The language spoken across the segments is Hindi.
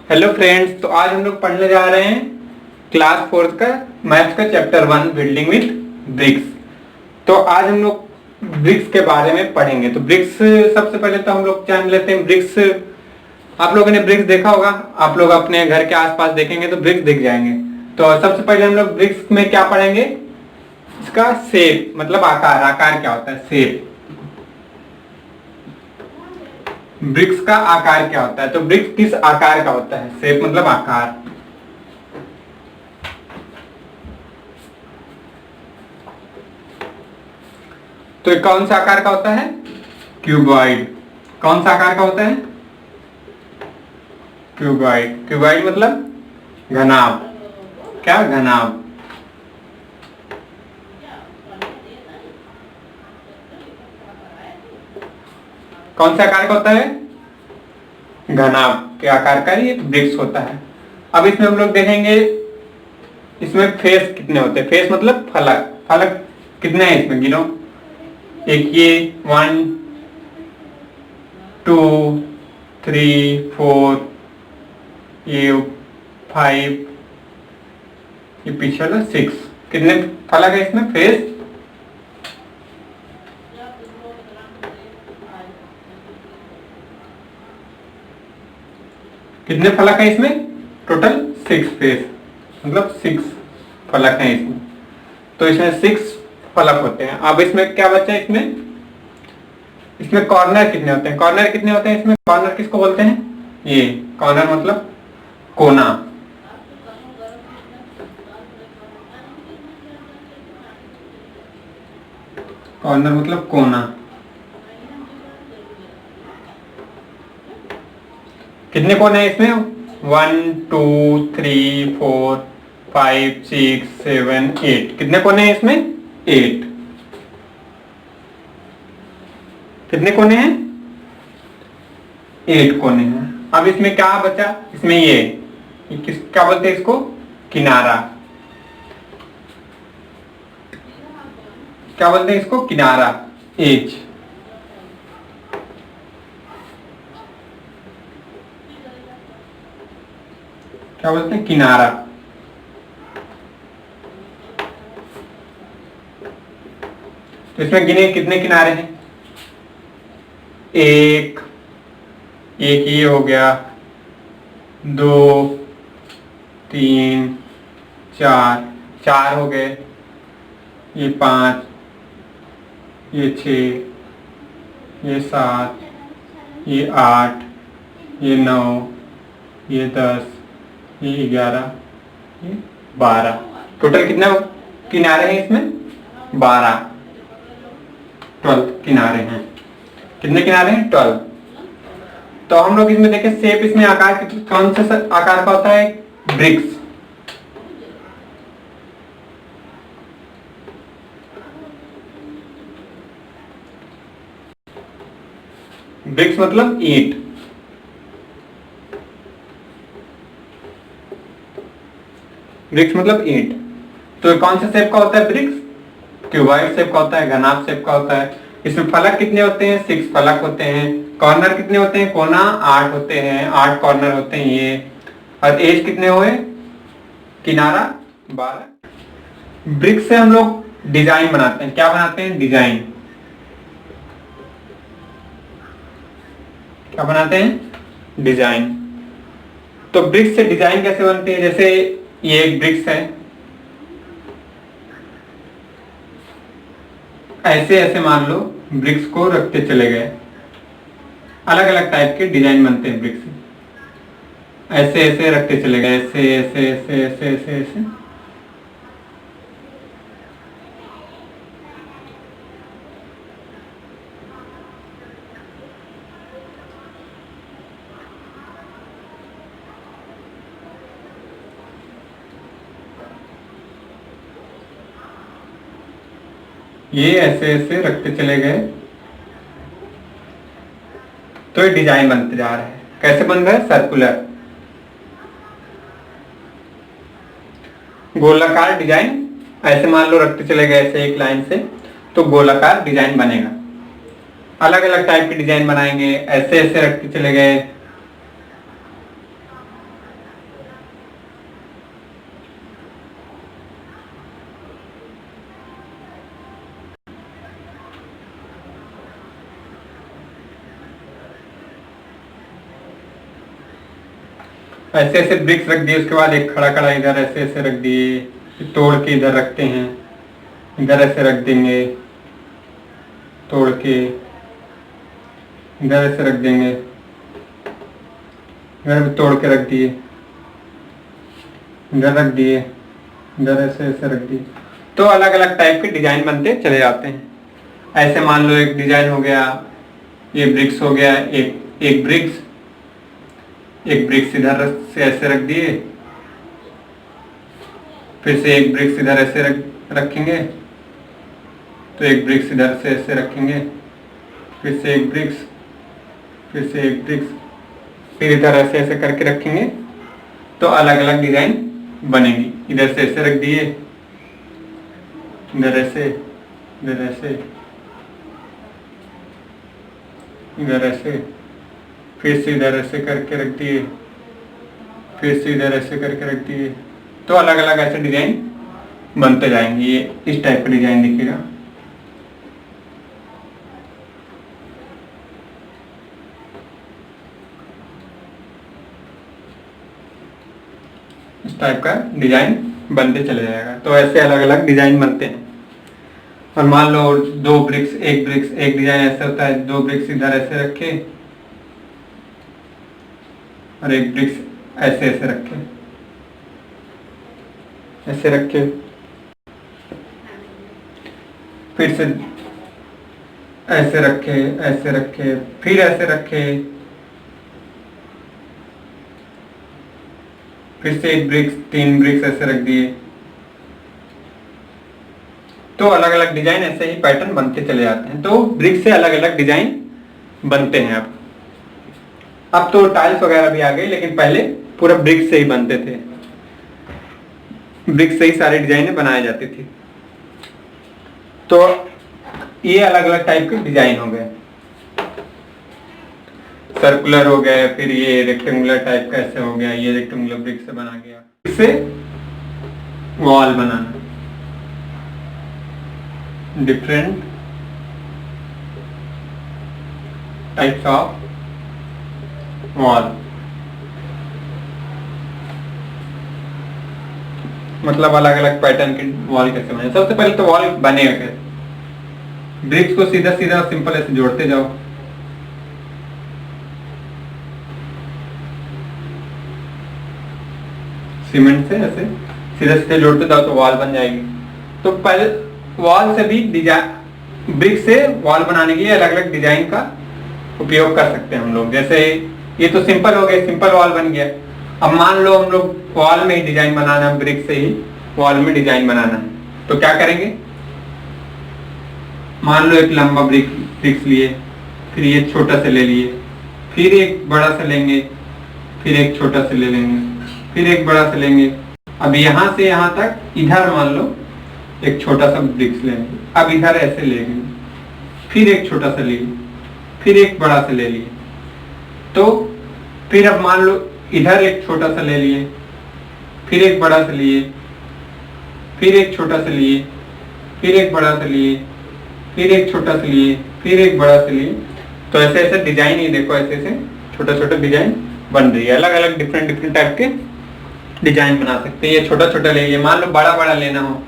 हेलो फ्रेंड्स, तो आज हम लोग पढ़ने जा रहे हैं क्लास 4 का मैथ्स का चैप्टर 1 बिल्डिंग विथ ब्रिक्स। तो आज हम लोग ब्रिक्स के बारे में पढ़ेंगे। तो ब्रिक्स सबसे पहले तो हम लोग जान लेते हैं। ब्रिक्स आप लोगों ने ब्रिक्स देखा होगा, आप लोग अपने घर के आसपास देखेंगे तो ब्रिक्स दिख जाएंगे। तो सबसे पहले हम लोग ब्रिक्स में क्या पढ़ेंगे, इसका शेप मतलब आकार। आकार क्या होता है? शेप। ब्रिक्स का आकार क्या होता है? तो ब्रिक्स किस आकार का होता है? शेप मतलब आकार। तो ये कौन सा आकार का होता है? क्यूबॉइड। कौन सा आकार का होता है? क्यूबॉइड। क्यूबॉइड मतलब घनाभ। क्या? घनाभ। कौन सा आकार का होता है? घनाभ के आकार का ये ब्रिक्स होता है। अब इसमें हम लोग देखेंगे इसमें फेस कितने होते हैं। फेस मतलब फलक। फलक कितने हैं इसमें? गिनो। एक ये 1 2 3 4, ये 5, ये पीछे वाला 6। कितने फलक है इसमें? फेस कितने फलक है इसमें? टोटल 6 फेस, मतलब 6 फलक हैं इसमें। तो इसमें 6 फलक होते हैं। अब इसमें क्या बचा है? इसमें कॉर्नर कितने होते हैं? कॉर्नर कितने होते हैं इसमें? कॉर्नर किसको बोलते हैं? ये कॉर्नर मतलब कोना। कॉर्नर मतलब कोना। कितने कोने हैं इसमें? 1 2 3 4 5 6 7 8। कितने कोने हैं इसमें? 8। कितने कोने हैं? 8 कोने हैं। अब इसमें क्या बचा? इसमें ये किस क्या बोलते हैं इसको? किनारा। क्या बोलते हैं इसको? किनारा। एज। क्या बोलते हैं? किनारा। तो इसमें गिने कितने किनारे हैं? एक ये हो गया, 2 3 4 हो गए, ये 5, ये 6, ये 7, ये 8, ये 9, ये 10, ये 11, ये 12। टोटल कितना किनारे हैं इसमें? 12 किनारे हैं। कितने किनारे हैं? 12। तो हम लोग इसमें देखें शेप। इसमें आकार कौन से आकार का होता है? ब्रिक्स। ब्रिक्स मतलब ईंट। ब्रिक्स मतलब ईंट। तो कौन से शेप का होता है ब्रिक्स? क्यूबॉइड शेप का होता है, घनाभ शेप का होता है। इसमें फलक कितने होते हैं? 6 फलक होते हैं। कॉर्नर कितने होते हैं? कोना 8 होते हैं, 8 कॉर्नर होते हैं ये। और एज कितने हुए? किनारा 12। ब्रिक्स से हम लोग डिजाइन बनाते हैं। क्या बनाते हैं? डिजाइन। क्या बनाते हैं? डिजाइन। तो ब्रिक्स से डिजाइन कैसे बनती है? जैसे ये एक ब्रिक्स है, ऐसे ऐसे मान लो ब्रिक्स को रखते चले गए। अलग अलग टाइप के डिजाइन बनते हैं ब्रिक्स से। ऐसे ऐसे रखते चले गए, ऐसे ऐसे ऐसे ऐसे ऐसे ऐसे। ये ऐसे ऐसे रखते चले गए तो ये डिजाइन बनते जा रहा है। कैसे बन रहा है? सर्कुलर, गोलाकार डिजाइन। ऐसे मान लो रखते चले गए ऐसे एक लाइन से, तो गोलाकार डिजाइन बनेगा। अलग अलग टाइप की डिजाइन बनाएंगे, ऐसे ऐसे रखते चले गए ऐसे ऐसे ब्रिक्स रख दिए, उसके बाद एक खड़ा खड़ा इधर ऐसे ऐसे रख दिए, तोड़ के इधर रखते हैं, इधर ऐसे रख देंगे, तोड़ के इधर ऐसे रख देंगे, इधर भी तोड़ के रख दिए, इधर रख दिए, इधर ऐसे ऐसे रख दिए। तो अलग अलग टाइप के डिजाइन बनते चले जाते हैं। ऐसे मान लो एक डिजाइन हो गया, ये ब्रिक्स हो गया, एक ब्रिक्स, एक ब्रिक्स इधर से ऐसे रख दिए, फिर से एक ब्रिक्स इधर ऐसे रखेंगे, तो एक ब्रिक्स इधर से ऐसे रखेंगे, फिर से एक ब्रिक्स, फिर से एक ब्रिक्स, फिर इधर ऐसे ऐसे करके रखेंगे, तो अलग अलग डिजाइन बनेगी। इधर से ऐसे रख दिए, इधर ऐसे, इधर ऐसे, इधर ऐसे, फिर से इधर ऐसे करके रख दिए, फिर से इधर ऐसे करके रख दिए, तो अलग अलग ऐसे डिजाइन बनते जाएंगे। ये इस टाइप का डिजाइन दिखेगा। इस टाइप का डिजाइन बनते चले जाएगा। तो ऐसे अलग अलग डिजाइन बनते हैं। और मान लो दो ब्रिक्स, एक डिजाइन ऐसे होता है, दो ब्रिक्स इधर ऐसे रखे और एक ब्रिक्स ऐसे ऐसे रखे, ऐसे रखे, फिर से ऐसे रखे, ऐसे रखे, फिर ऐसे रखे, फिर से एक ब्रिक्स, तीन ब्रिक्स ऐसे रख दिए। तो अलग अलग डिजाइन ऐसे ही पैटर्न बनते चले जाते हैं। तो ब्रिक्स से अलग अलग डिजाइन बनते हैं। अब तो टाइल्स वगैरह भी आ गई, लेकिन पहले पूरा ब्रिक्स से ही बनते थे। ब्रिक्स से ही सारे डिजाइनें बनाए जाती थी। तो ये अलग अलग टाइप के डिजाइन हो गए। सर्कुलर हो गए, फिर ये रेक्टेंगुलर टाइप का ऐसे हो गया, ये रेक्टेंगुलर ब्रिक से बना गया। इससे wall banana, different types of wall, मतलब अलग अलग पैटर्न के वॉल कैसे बने। सबसे पहले तो वॉल बने कैसे, ब्रिक्स को सीधा सीधा सिंपल ऐसे जोड़ते जाओ, सीमेंट से ऐसे सीधे सीधे जोड़ते जाओ तो वॉल बन जाएगी। तो पहले वॉल से भी डिजाइन, ब्रिक से वॉल बनाने के लिए अलग अलग डिजाइन का उपयोग कर सकते हैं हम लोग। जैसे ये तो सिंपल हो गया, सिंपल वॉल बन गया। अब मान लो हम लोग वॉल में ही डिजाइन बनाना है, ब्रिक से ही वॉल में डिजाइन बनाना है, तो क्या करेंगे, मान लो एक लंबा ब्रिक्स लिए, फिर ये छोटा सा ले लिए, फिर एक बड़ा सा लेंगे, फिर एक छोटा सा ले लेंगे, फिर एक बड़ा सा लेंगे। अब यहाँ से यहाँ तक इधर मान लो एक छोटा सा ब्रिक्स लेंगे, अब इधर ऐसे लेंगे, फिर एक छोटा सा लिए, फिर एक बड़ा सा ले लिए। तो फिर अब मान लो इधर एक छोटा सा ले लिए, फिर एक बड़ा सा लिए, फिर एक छोटा सा लिए, फिर एक बड़ा सा लिए, फिर एक छोटा सा लिए, फिर एक बड़ा सा लिए। तो ऐसे ऐसे डिजाइन ही देखो, ऐसे ऐसे छोटा छोटा डिजाइन बन रही है। अलग अलग डिफरेंट टाइप के डिजाइन बना सकते हैं। ये छोटा छोटा ले लिए, मान लो बड़ा बड़ा लेना हो,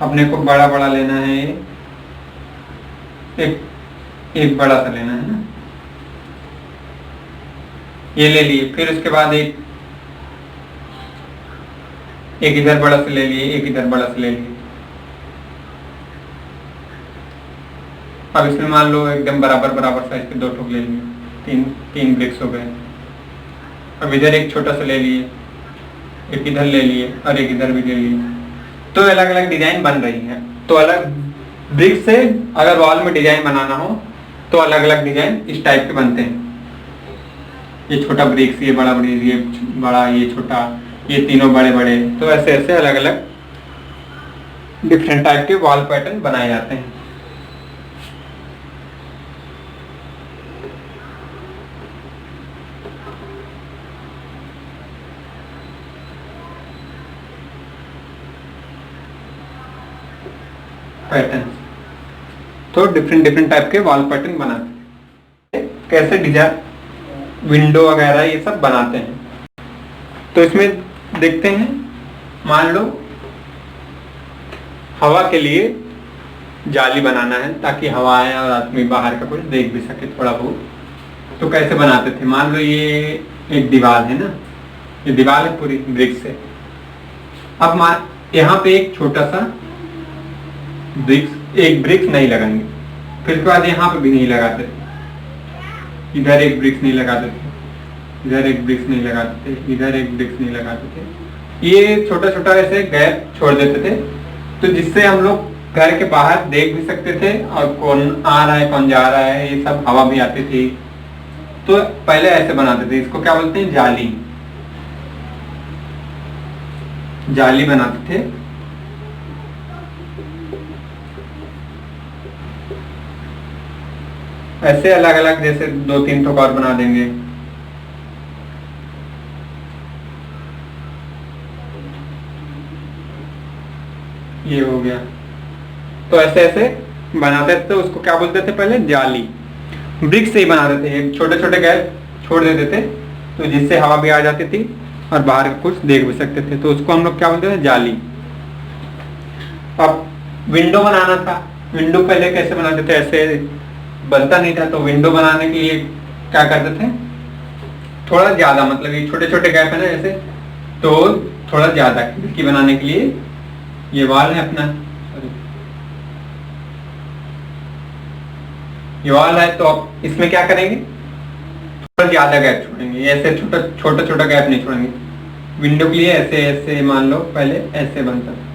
अपने को बड़ा बड़ा लेना है, एक बड़ा सा लेना है ना, ये ले लिए। फिर उसके बाद एक इधर बड़ा सा ले लिए, एक इधर बड़ा सा ले लिए। अब इसमें मान लो एकदम बराबर बराबर साइज के दो ठोक ले लिए, तीन ब्रिक्स हो गए। अब इधर एक छोटा सा ले लिए, एक इधर ले लिए और एक इधर भी ले लिए। तो अलग अलग डिजाइन बन रही है। तो अलग ब्रिक्स से अगर वॉल में डिजाइन बनाना हो तो अलग अलग डिजाइन इस टाइप के बनते हैं। ये छोटा ब्रिक्स, ये बड़ा ब्रिक्स, ये बड़ा, ये छोटा, ये तीनों बड़े बड़े। तो ऐसे ऐसे अलग अलग डिफरेंट टाइप के वॉल पैटर्न बनाए जाते हैं। पैटर्न तो डिफरेंट टाइप के वॉल पैटर्न बनाते हैं। कैसे डिजाइन, विंडो वगैरह ये सब बनाते हैं। तो इसमें देखते हैं, मान लो हवा के लिए जाली बनाना है ताकि हवा आए और आदमी बाहर का कुछ देख भी सके थोड़ा बहुत। तो कैसे बनाते थे, मान लो ये एक दीवार है ना, ये दीवार है पूरी ब्रिक्स से। अब मान यहाँ पे एक छोटा सा एक ब्रिक्स नहीं लगाएंगे, फिर उसके बाद यहाँ पे भी नहीं लगाते थे, इधर एक ब्रिक्स नहीं लगाते थे, इधर एक ब्रिक्स नहीं लगाते थे, इधर एक ब्रिक्स नहीं लगाते थे। ये छोटा छोटा ऐसे गैप छोड़ देते थे, तो जिससे हम लोग घर के बाहर देख भी सकते थे और कौन आ रहा है कौन जा रहा है, ये सब हवा भी आती थी। तो पहले ऐसे बनाते थे, इसको क्या बोलते हैं, जाली, जाली बनाते थे। ऐसे अलग अलग, जैसे 2-3 ठोक और बना देंगे। ये हो गया। तो ऐसे ऐसे बनाते थे, उसको क्या बोलते थे पहले, जाली। ब्रिक्स से ही बनाते थे, छोटे छोटे गैप छोड़ देते थे, तो जिससे हवा भी आ जाती थी और बाहर कुछ देख भी सकते थे, तो उसको हम लोग क्या बोलते थे, जाली। अब विंडो बनाना था, विंडो पहले कैसे बनाते थे, ऐसे बनता नहीं था, तो विंडो बनाने के लिए क्या करते थे, थोड़ा ज्यादा, मतलब ये छोटे छोटे गैप है ना जैसे, तो थोड़ा ज्यादा खिड़की बनाने के लिए, ये वॉल है अपना, ये वॉल है, तो अब इसमें क्या करेंगे, थोड़ा ज्यादा गैप छोड़ेंगे, ऐसे छोटा छोटा छोटा गैप नहीं छोड़ेंगे। विंडो के लिए ऐसे ऐसे, मान लो पहले ऐसे बनता था,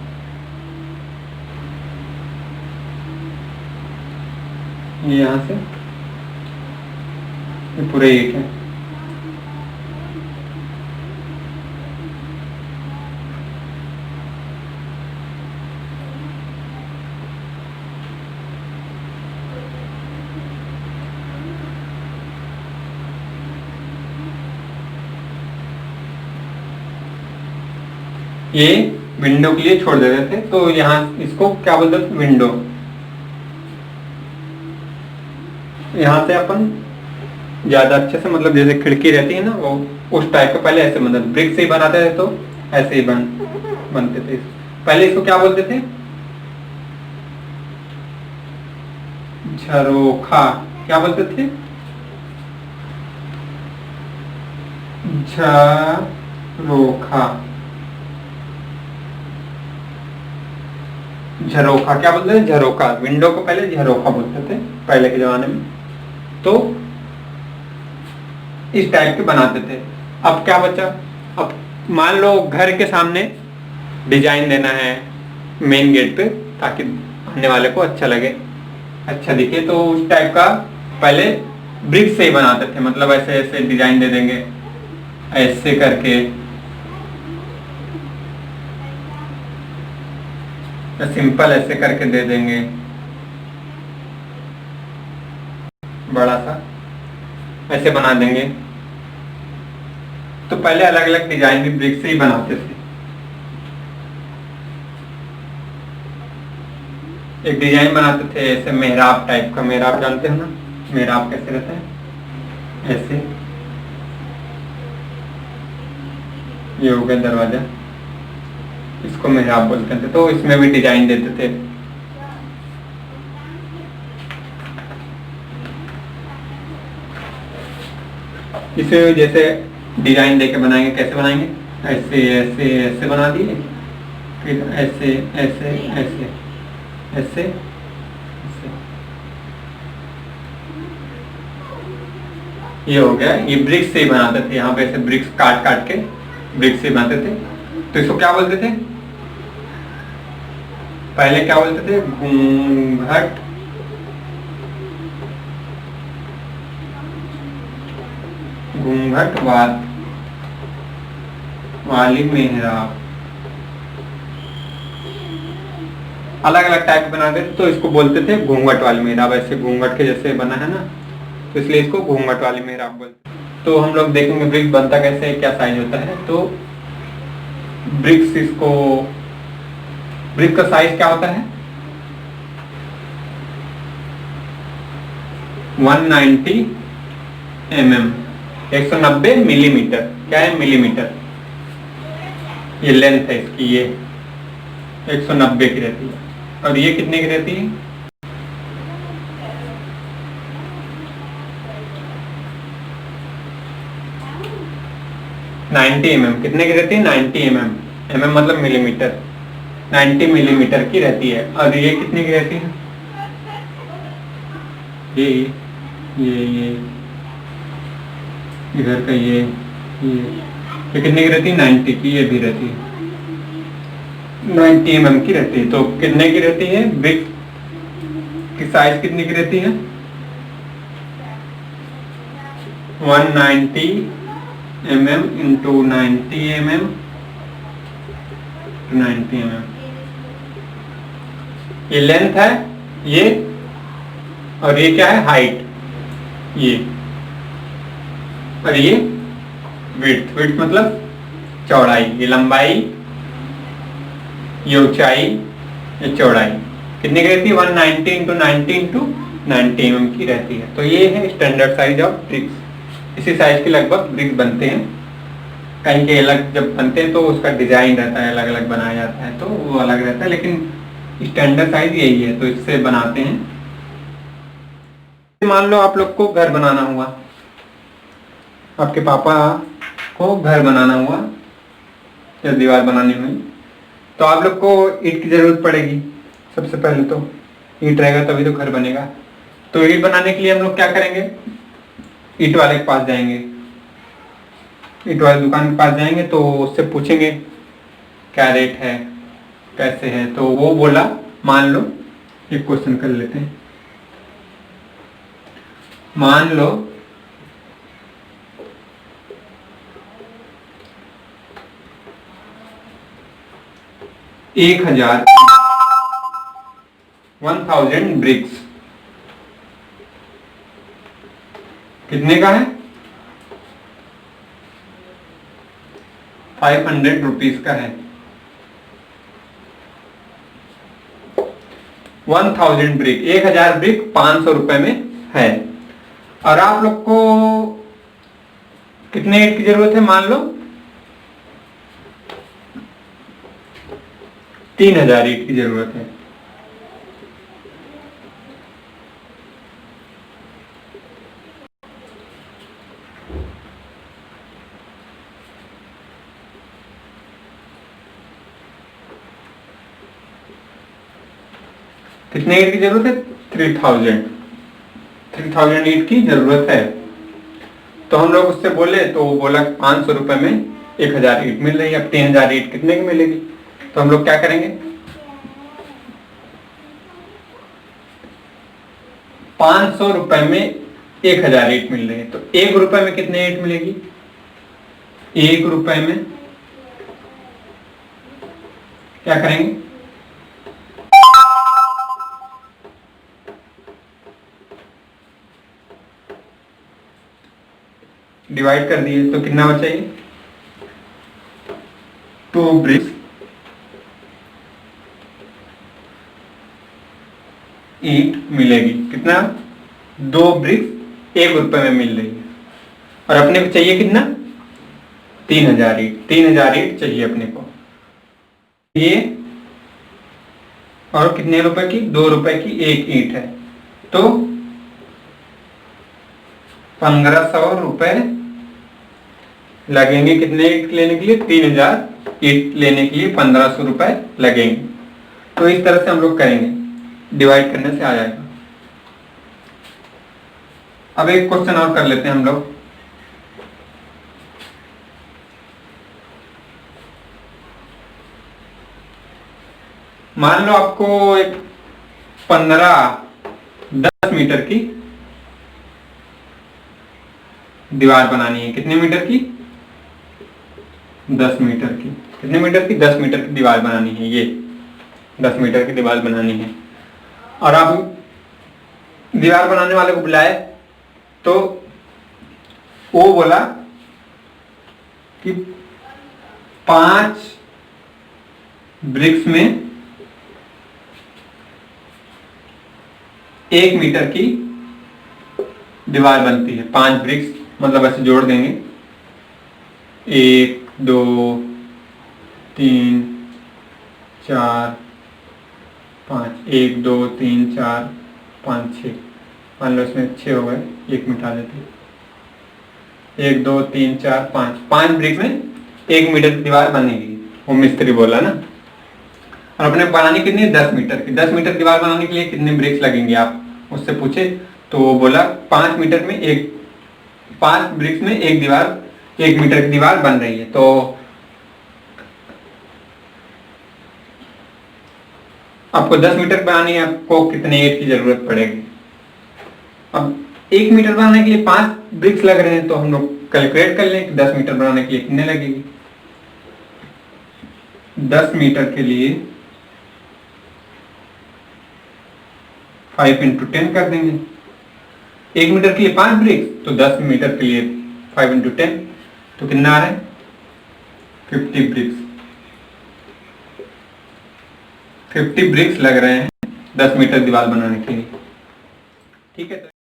ये यहां से ये पूरे एक है, ये विंडो के लिए छोड़ देते थे। तो यहाँ इसको क्या बोलते थे, विंडो। यहाँ से अपन ज्यादा अच्छे से, मतलब जैसे खिड़की रहती है ना, वो उस टाइप का पहले ऐसे, मतलब ब्रिक से ही बनाते थे, तो ऐसे ही बनते थे। पहले इसको क्या बोलते थे, झरोखा। क्या बोलते थे, झरोखा। झरोखा क्या बोलते थे, झरोखा। विंडो को पहले झरोखा बोलते थे पहले के जमाने में। तो इस टाइप के बनाते थे। अब क्या बचा, अब मान लो घर के सामने डिजाइन देना है मेन गेट पे, ताकि आने वाले को अच्छा लगे, अच्छा दिखे, तो उस टाइप का पहले ब्रिक से ही बनाते थे। मतलब ऐसे ऐसे डिजाइन दे देंगे, ऐसे करके, सिंपल ऐसे करके दे देंगे, बड़ा सा ऐसे बना देंगे। तो पहले अलग अलग डिजाइन भी ब्रिक से ही बनाते थे। एक डिजाइन बनाते थे ऐसे मेहराब टाइप का, मेहराब जानते हो ना, मेहराब कैसे रहता है, ऐसे। ये हो गया दरवाजा, इसको मेहराब बोलते थे। तो इसमें भी डिजाइन देते थे। इसे जैसे डिजाइन देके बनाएंगे, कैसे बनाएंगे, ऐसे ऐसे ऐसे बना दिए, फिर ऐसे ऐसे ऐसे ऐसे ऐसे। ये हो गया, ये ब्रिक्स से ही बनाते थे। यहाँ पे ऐसे ब्रिक्स काट काट के ब्रिक्स से बनाते थे। तो इसको क्या बोलते थे, पहले क्या बोलते थे, घूंघट घूंघट वाली मेहराब। अलग अलग टाइप बनाते थे, तो इसको बोलते थे घूंघट वाली मेहराब। ऐसे घूंघट के जैसे बना है ना, तो इसलिए इसको घूंघट वाली मेहराब बोलते हैं। तो हम लोग देखेंगे ब्रिक्स बनता कैसे है, क्या साइज होता है। तो ब्रिक्स, इसको ब्रिक का साइज क्या होता है, 190 mm, 190 मिलीमीटर। क्या है, मिलीमीटर। ये लेंथ है इसकी, ये 190 की रहती है। और ये कितने की रहती है? mm कितने की रहती है? 90 mm मतलब मिलीमीटर, 90 मिलीमीटर की रहती है। और ये कितने की रहती है? ये इधर का ये कितने की रहती है? 90 की। ये भी रहती है 90 mm की रहती है। तो कितने की रहती है? ब्रिक की साइज कितने की रहती है? 190 mm into 90 mm to 90 mm। ये लेंथ है ये, और ये क्या है? हाइट ये। और ये विड्थ, विड्थ मतलब चौड़ाई। ये लंबाई, ये ऊंचाई, ये चौड़ाई। कितनी की रहती है? 190 इंटू 90 इंटू 90 mm की रहती है। तो ये है स्टैंडर्ड साइज ऑफ ब्रिक्स। इसी साइज के लगभग ब्रिक्स बनते हैं। कहीं के अलग जब बनते हैं तो उसका डिजाइन रहता है, अलग अलग बनाया जाता है, तो वो अलग रहता है, लेकिन स्टैंडर्ड साइज यही है, तो इससे बनाते हैं। मान लो आप लोग को घर बनाना हुआ, आपके पापा को घर बनाना हुआ या दीवार बनानी हुई, तो आप लोग को ईंट की जरूरत पड़ेगी। सबसे पहले तो ईंट रहेगा तभी तो घर बनेगा। तो ईंट बनाने के लिए हम लोग क्या करेंगे? ईंट वाले के पास जाएंगे, ईंट वाले दुकान के पास जाएंगे, तो उससे पूछेंगे क्या रेट है, कैसे है। तो वो बोला, मान लो एक क्वेश्चन कर लेते हैं। मान लो 1000 ब्रिक्स कितने का है? 500 रुपीज का है। 1000 ब्रिक, 1000 ब्रिक 500 रुपए में है। और आप लोग को कितने ईंट की जरूरत है? मान लो 3000 ईंट की जरूरत है। कितने ईंट की जरूरत है? 3000 ईंट की जरूरत है। तो हम लोग उससे बोले, तो वो बोला 500 रुपए में 1000 ईंट मिल रही है। अब 3000 ईंट कितने की मिलेगी? तो हम लोग क्या करेंगे? 500 रुपए में 1000 ईंट मिल रही है, तो 1 रुपए में कितने ईंट मिलेगी? 1 रुपए में क्या करेंगे? डिवाइड कर दिए, तो कितना बचा? ये 2 ब्रिक्स ईंट मिलेगी। कितना? 2 ब्रिक्स 1 रुपए में मिल रही है। और अपने को चाहिए कितना? 3000 ईंट। 3000 ईंट चाहिए अपने को। ये और कितने रुपए की? 2 रुपए की एक ईंट है, तो 1500 रुपए लगेंगे। कितने ईंट लेने के लिए? 3000 ईंट लेने के लिए 1500 रुपए लगेंगे। तो इस तरह से हम लोग करेंगे, डिवाइड करने से आ जाएगा। अब एक क्वेश्चन और कर लेते हैं हम लोग। मान लो आपको एक 10 मीटर की दीवार बनानी है। कितने मीटर की? 10 मीटर की। कितने मीटर की? 10 मीटर की दीवार बनानी है। ये 10 मीटर की दीवार बनानी है। और आप दीवार बनाने वाले को बुलाए, तो वो बोला कि 5 ब्रिक्स में 1 मीटर की दीवार बनती है। 5 ब्रिक्स मतलब ऐसे जोड़ देंगे, 1 2 3 4 5, 1 2 3 4 5 6, मान लो इसमें 6 हो गए, 1 मिटा देते हैं। 1 2 3 4 5, 5 ब्रिक्स में 1 मीटर की दीवार बनेगी, वो मिस्त्री बोला ना। और अपने बनानी कितनी है, 10 मीटर की। 10 मीटर दीवार बनाने के लिए कितने ब्रिक्स लगेंगे, आप उससे पूछे तो वो बोला 5 मीटर में 5 ब्रिक्स में एक दीवार, 1 मीटर की दीवार बन रही है। तो आपको 10 मीटर बनानी है, आपको कितने ईंट की जरूरत पड़ेगी। अब 1 मीटर बनाने के लिए 5 ब्रिक्स लग रहे हैं, तो हम लोग कैलकुलेट कर लें कि 10 मीटर बनाने के लिए कितने लगेगी। 10 मीटर के लिए 5 × 10 कर देंगे। 1 मीटर के लिए 5 ब्रिक्स, तो 10 मीटर के लिए 5 × 10, तो कितना आ रहा है, 50 ब्रिक्स। 50 ब्रिक्स लग रहे हैं 10 मीटर दीवार बनाने के लिए। ठीक है।